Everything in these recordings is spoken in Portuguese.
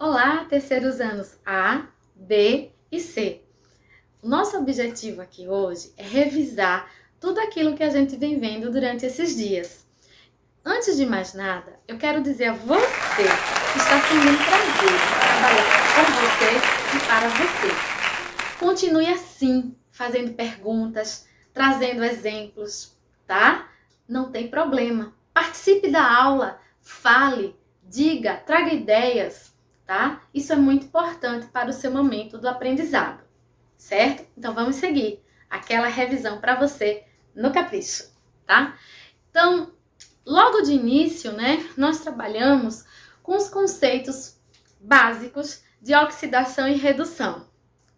Olá, terceiros anos A, B e C. O nosso objetivo aqui hoje é revisar tudo aquilo que a gente vem vendo durante esses dias. Antes de mais nada, eu quero dizer a você que está sendo um prazer trabalhar com você e para você. Continue assim, fazendo perguntas, trazendo exemplos, tá? Não tem problema. Participe da aula, fale, diga, traga ideias. Tá? Isso é muito importante para o seu momento do aprendizado, certo? Então vamos seguir aquela revisão para você no capricho, tá? Então, logo de início, né, nós trabalhamos com os conceitos básicos de oxidação e redução,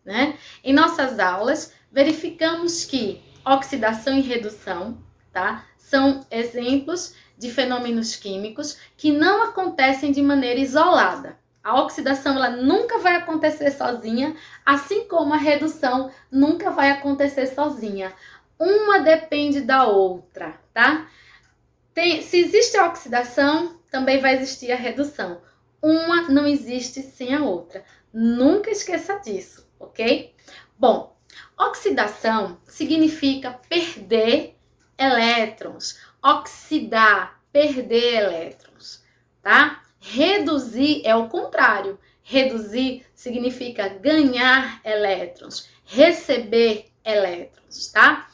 né? Em nossas aulas, verificamos que oxidação e redução, tá, são exemplos de fenômenos químicos que não acontecem de maneira isolada. A oxidação ela nunca vai acontecer sozinha, assim como a redução nunca vai acontecer sozinha. Uma depende da outra, tá? Se existe a oxidação, também vai existir a redução. Uma não existe sem a outra. Nunca esqueça disso, ok? Bom, oxidação significa perder elétrons. Oxidar, perder elétrons, tá? Reduzir é o contrário. Reduzir significa ganhar elétrons, receber elétrons, tá?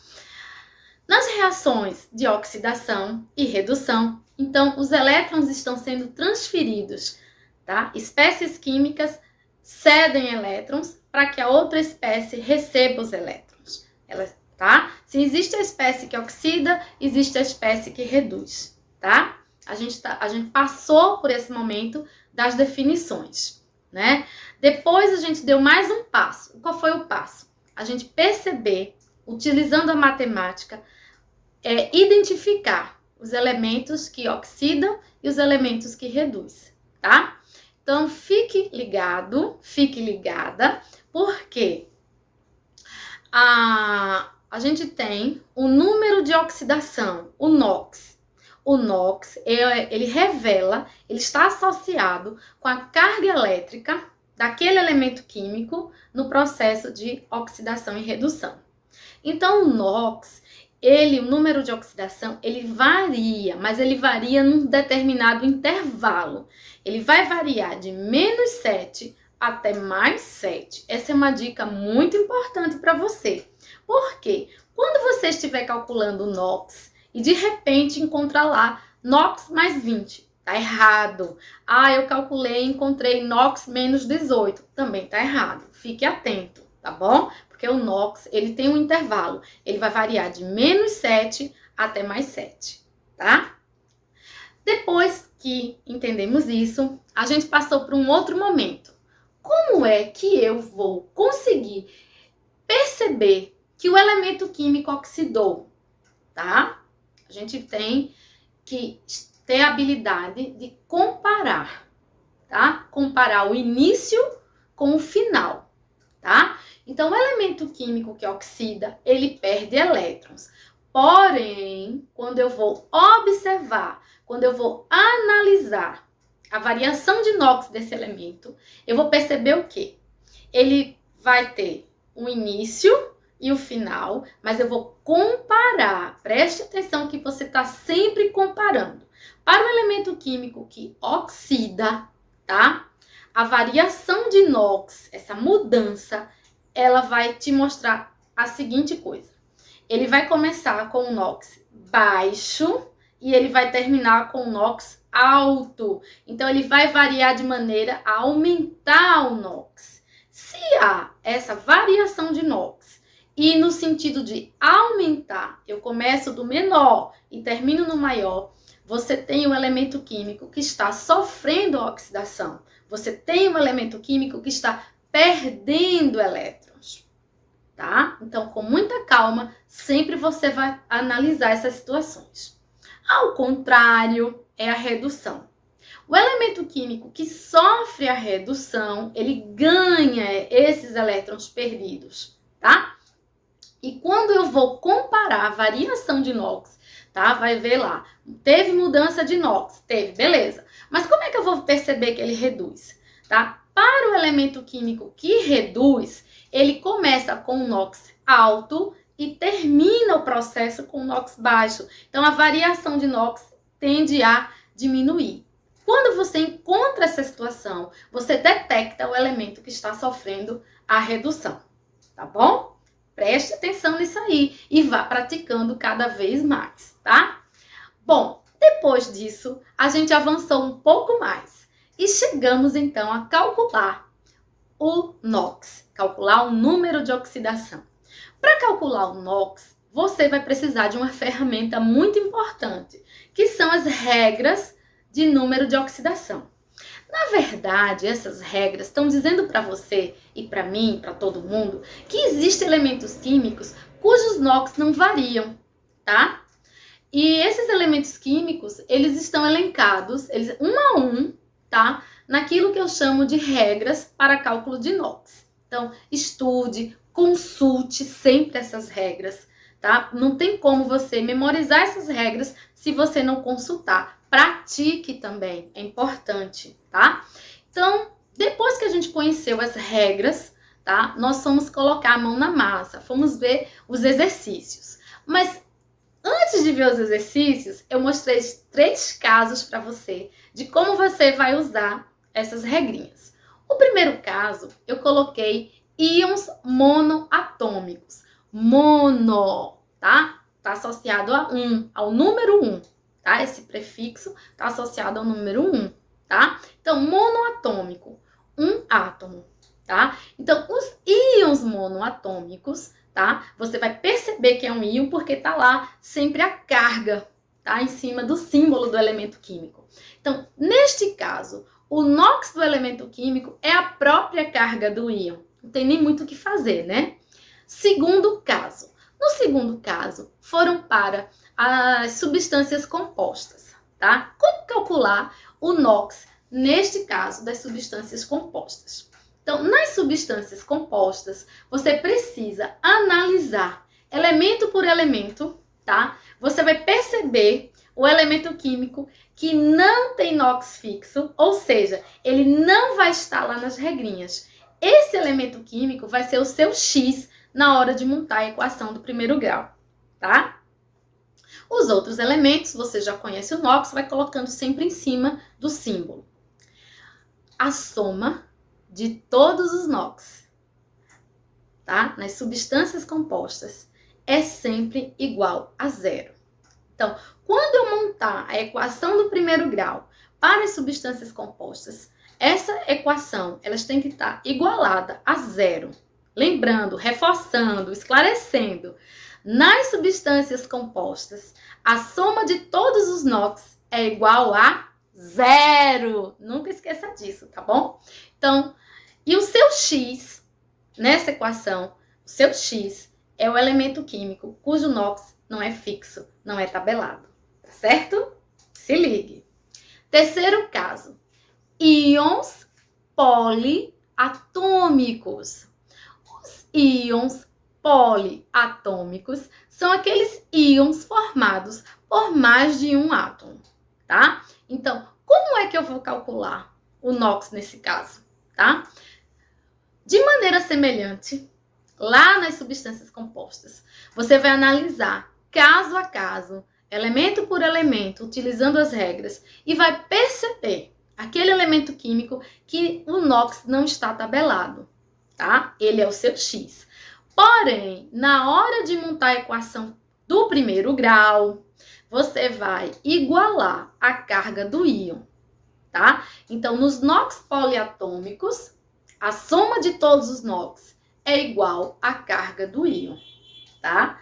Nas reações de oxidação e redução, então, os elétrons estão sendo transferidos, tá? Espécies químicas cedem elétrons para que a outra espécie receba os elétrons, tá? Se existe a espécie que oxida, existe a espécie que reduz, tá? A gente passou por esse momento das definições, né? Depois a gente deu mais um passo. Qual foi o passo? A gente perceber, utilizando a matemática, identificar os elementos que oxidam e os elementos que reduzem, tá? Então, fique ligado, fique ligada, porque a gente tem o número de oxidação, o NOx. O NOx, ele revela, ele está associado com a carga elétrica daquele elemento químico no processo de oxidação e redução. Então, o NOx, o número de oxidação, ele varia, mas ele varia num determinado intervalo. Ele vai variar de -7 até +7. Essa é uma dica muito importante para você. Por quê? Quando você estiver calculando o NOx e de repente encontrar lá NOx mais 20, tá errado. Eu calculei e encontrei NOx menos 18, também tá errado. Fique atento, tá bom? Porque o NOx, ele tem um intervalo. Ele vai variar de -7 até +7, tá? Depois que entendemos isso, a gente passou para um outro momento. Como é que eu vou conseguir perceber que o elemento químico oxidou, tá? A gente tem que ter a habilidade de comparar, tá? Comparar o início com o final, tá? Então, o elemento químico que oxida, ele perde elétrons. Porém, quando eu vou observar, quando eu vou analisar a variação de NOx desse elemento, eu vou perceber o quê? Ele vai ter um início e o final, mas eu vou comparar. Preste atenção que você está sempre comparando. Para o elemento químico que oxida, tá? A variação de NOx, essa mudança, ela vai te mostrar a seguinte coisa. Ele vai começar com o NOx baixo e ele vai terminar com o NOx alto. Então, ele vai variar de maneira a aumentar o NOx. Se há essa variação de NOx e no sentido de aumentar, eu começo do menor e termino no maior, você tem um elemento químico que está sofrendo oxidação. Você tem um elemento químico que está perdendo elétrons, tá? Então, com muita calma, sempre você vai analisar essas situações. Ao contrário, é a redução. O elemento químico que sofre a redução, ele ganha esses elétrons perdidos, tá? E quando eu vou comparar a variação de NOx, tá? Vai ver lá, teve mudança de NOx, teve, beleza. Mas como é que eu vou perceber que ele reduz? tá? Para o elemento químico que reduz, ele começa com um NOx alto e termina o processo com um NOx baixo. Então, a variação de NOx tende a diminuir. Quando você encontra essa situação, você detecta o elemento que está sofrendo a redução, tá bom? Preste atenção nisso aí e vá praticando cada vez mais, tá? Bom, depois disso, a gente avançou um pouco mais e chegamos então a calcular o NOx, calcular o número de oxidação. Para calcular o NOx, você vai precisar de uma ferramenta muito importante, que são as regras de número de oxidação. Na verdade, essas regras estão dizendo para você e para mim, para todo mundo, que existem elementos químicos cujos NOx não variam, tá? E esses elementos químicos, eles estão elencados, um a um, tá? Naquilo que eu chamo de regras para cálculo de NOx. Então, estude, consulte sempre essas regras, tá? Não tem como você memorizar essas regras se você não consultar. Pratique também, é importante, tá? Então, depois que a gente conheceu as regras, tá? Nós fomos colocar a mão na massa, fomos ver os exercícios. Mas antes de ver os exercícios, eu mostrei 3 casos para você de como você vai usar essas regrinhas. O primeiro caso, eu coloquei íons monoatômicos. Mono, tá? Tá associado a 1, ao número 1, tá? Esse prefixo tá associado ao número 1, tá? Então, monoatômico, um átomo, tá? Então, os íons monoatômicos, tá? Você vai perceber que é um íon porque tá lá sempre a carga, tá? Em cima do símbolo do elemento químico. Então, neste caso, o NOx do elemento químico é a própria carga do íon. Não tem nem muito o que fazer, né? Segundo caso. No segundo caso, foram para as substâncias compostas, tá? Como calcular o NOx neste caso das substâncias compostas? Então, nas substâncias compostas, você precisa analisar elemento por elemento, tá? Você vai perceber o elemento químico que não tem NOx fixo, ou seja, ele não vai estar lá nas regrinhas. Esse elemento químico vai ser o seu X na hora de montar a equação do primeiro grau, tá? Os outros elementos, você já conhece o NOx, vai colocando sempre em cima do símbolo. A soma de todos os NOx, tá? Nas substâncias compostas, é sempre igual a 0. Então, quando eu montar a equação do primeiro grau para as substâncias compostas, essa equação, elas têm que estar igualada a 0. Lembrando, reforçando, esclarecendo, nas substâncias compostas, a soma de todos os NOx é igual a 0. Nunca esqueça disso, tá bom? Então, e o seu X, nessa equação, o seu X é o elemento químico cujo NOx não é fixo, não é tabelado, tá certo? Se ligue. Terceiro caso, íons poliatômicos. Os íons poliatômicos são aqueles íons formados por mais de um átomo, tá? Então, como é que eu vou calcular o NOx nesse caso, tá? De maneira semelhante, lá nas substâncias compostas, você vai analisar caso a caso, elemento por elemento, utilizando as regras, e vai perceber aquele elemento químico que o NOx não está tabelado, tá? Ele é o seu X. Porém, na hora de montar a equação do primeiro grau, você vai igualar a carga do íon, tá? Então, nos NOx poliatômicos, a soma de todos os NOx é igual à carga do íon, tá?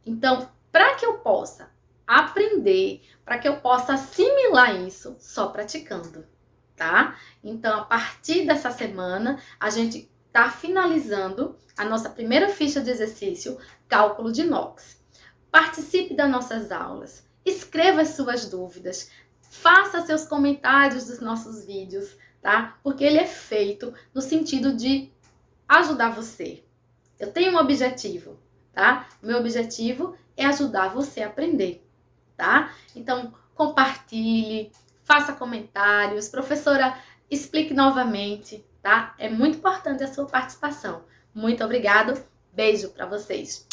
Então, para que eu possa aprender, para que eu possa assimilar isso, só praticando, tá? Então, a partir dessa semana, a gente está finalizando a nossa primeira ficha de exercício, cálculo de NOx. Participe das nossas aulas, escreva as suas dúvidas, faça seus comentários dos nossos vídeos, tá? Porque ele é feito no sentido de ajudar você. Eu tenho um objetivo, tá? O meu objetivo é ajudar você a aprender, tá? Então, compartilhe, faça comentários. Professora, explique novamente, tá? É muito importante a sua participação. Muito obrigado, beijo para vocês.